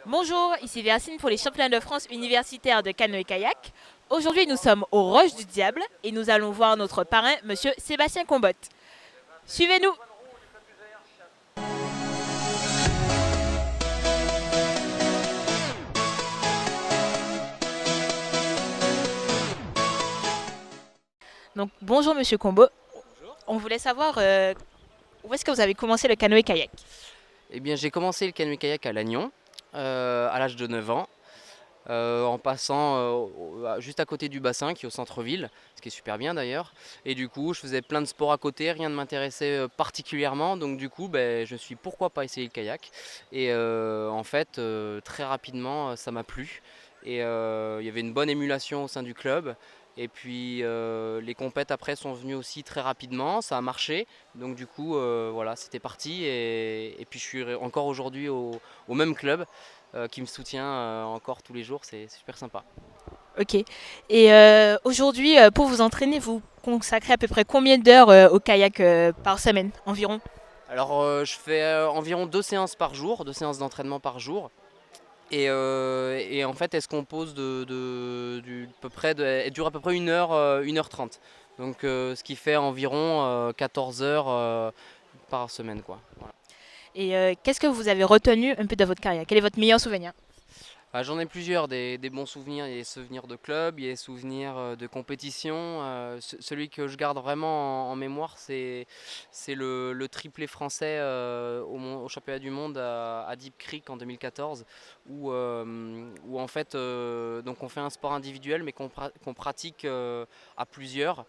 Bonjour, ici Versine pour les championnats de France universitaires de canoë-kayak. Aujourd'hui, nous sommes aux Roches du Diable et nous allons voir notre parrain, monsieur Sébastien Combotte. Suivez-nous. Donc, bonjour monsieur Combo. On voulait savoir où est-ce que vous avez commencé le canoë-kayak. Eh bien, j'ai commencé le canoë-kayak à Lannion, à l'âge de 9 ans, en passant juste à côté du bassin qui est au centre-ville, ce qui est super bien d'ailleurs. Et du coup, je faisais plein de sports à côté, rien ne m'intéressait particulièrement, donc du coup, ben, je me suis dit, pourquoi pas essayer le kayak. Et en fait, très rapidement, ça m'a plu. Et il y avait une bonne émulation au sein du club. Et puis les compètes après sont venues aussi très rapidement, ça a marché. Donc du coup, voilà, c'était parti. Et puis je suis encore aujourd'hui au même club qui me soutient encore tous les jours, c'est super sympa. Ok. Et aujourd'hui, pour vous entraîner, vous consacrez à peu près combien d'heures au kayak par semaine environ? Alors je fais environ 2 séances par jour, 2 séances d'entraînement par jour. Et en fait, elle se compose elle dure à peu près 1 heure, 1h30. Donc ce qui fait environ 14 heures par semaine, quoi. Voilà. Et qu'est-ce que vous avez retenu un peu de votre carrière? Quel est votre meilleur souvenir? Ah, j'en ai plusieurs, des bons souvenirs. Il y a des souvenirs de club, il y a des souvenirs de compétition. Celui que je garde vraiment en mémoire, c'est le triplé français au championnat du monde à Deep Creek en 2014, où en fait donc on fait un sport individuel mais qu'on pratique à plusieurs.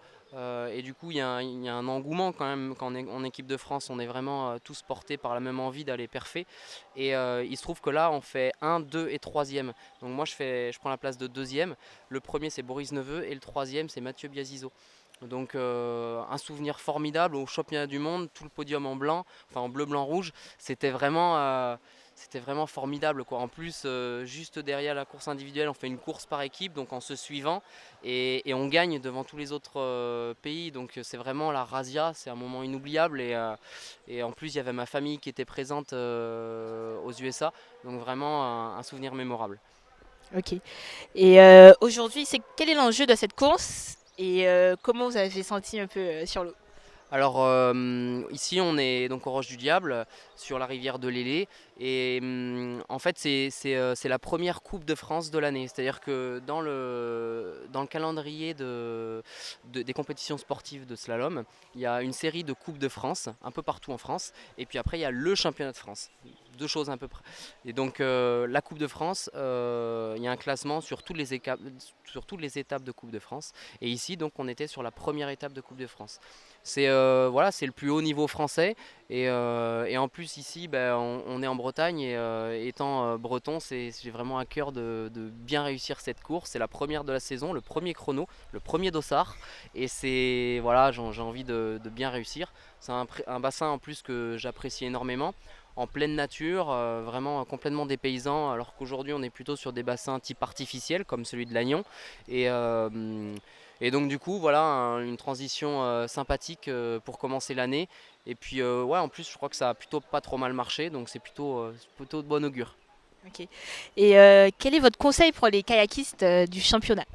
Et du coup, il y a un engouement quand même quand on est en équipe de France. On est vraiment tous portés par la même envie d'aller perfer. Et il se trouve que là, on fait un, 2 et troisième. Donc moi, je prends la place de deuxième. Le premier, c'est Boris Neveu et le troisième, c'est Mathieu Biazizo. Donc un souvenir formidable au championnat du monde, tout le podium en blanc, enfin en bleu, blanc, rouge. C'était vraiment formidable, quoi. En plus, juste derrière la course individuelle, on fait une course par équipe, donc en se suivant, et on gagne devant tous les autres pays. Donc c'est vraiment la razzia, c'est un moment inoubliable. Et en plus, il y avait ma famille qui était présente aux USA, donc vraiment un souvenir mémorable. Ok. Et aujourd'hui, quel est l'enjeu de cette course et comment vous avez senti un peu sur l'eau? Alors ici on est donc aux Roches du Diable sur la rivière de l'Élé et en fait c'est la première Coupe de France de l'année. C'est-à-dire que dans le calendrier des compétitions sportives de slalom, il y a une série de Coupes de France un peu partout en France et puis après il y a le championnat de France. Deux choses à peu près. Et donc la Coupe de France, il y a un classement sur toutes les étapes de Coupe de France. Et ici donc on était sur la première étape de Coupe de France. Voilà, c'est le plus haut niveau français et en plus ici ben, on est en Bretagne et étant breton j'ai vraiment à cœur de bien réussir cette course. C'est la première de la saison, le premier chrono, le premier dossard et c'est voilà, j'ai envie de bien réussir. C'est un bassin en plus que j'apprécie énormément. En pleine nature, vraiment complètement dépaysant, alors qu'aujourd'hui on est plutôt sur des bassins type artificiel comme celui de Lannion. Et, euh, et donc du coup voilà une transition sympathique pour commencer l'année. Et puis ouais en plus je crois que ça a plutôt pas trop mal marché donc c'est plutôt de bon augure. Ok. Et quel est votre conseil pour les kayakistes du championnat?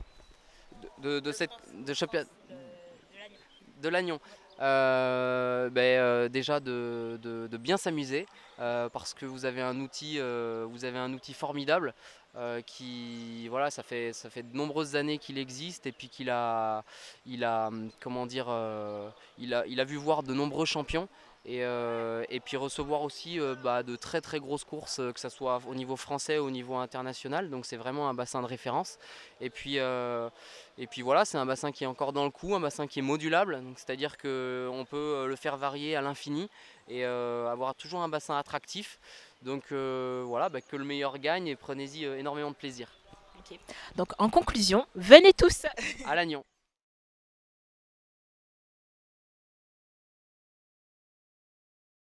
De cette de championnat de l'Agnon. Déjà de bien s'amuser parce que vous avez un outil formidable qui voilà ça fait de nombreuses années qu'il existe et puis il a comment dire il a vu voir de nombreux champions et puis recevoir aussi de très très grosses courses que ce soit au niveau français ou au niveau international, donc c'est vraiment un bassin de référence. Et puis, et puis voilà, c'est un bassin qui est encore dans le coup, un bassin qui est modulable, c'est-à-dire qu'on peut le faire varier à l'infini et avoir toujours un bassin attractif. Donc voilà, que le meilleur gagne et prenez-y énormément de plaisir. Ok. Donc en conclusion, venez tous. À Lannion.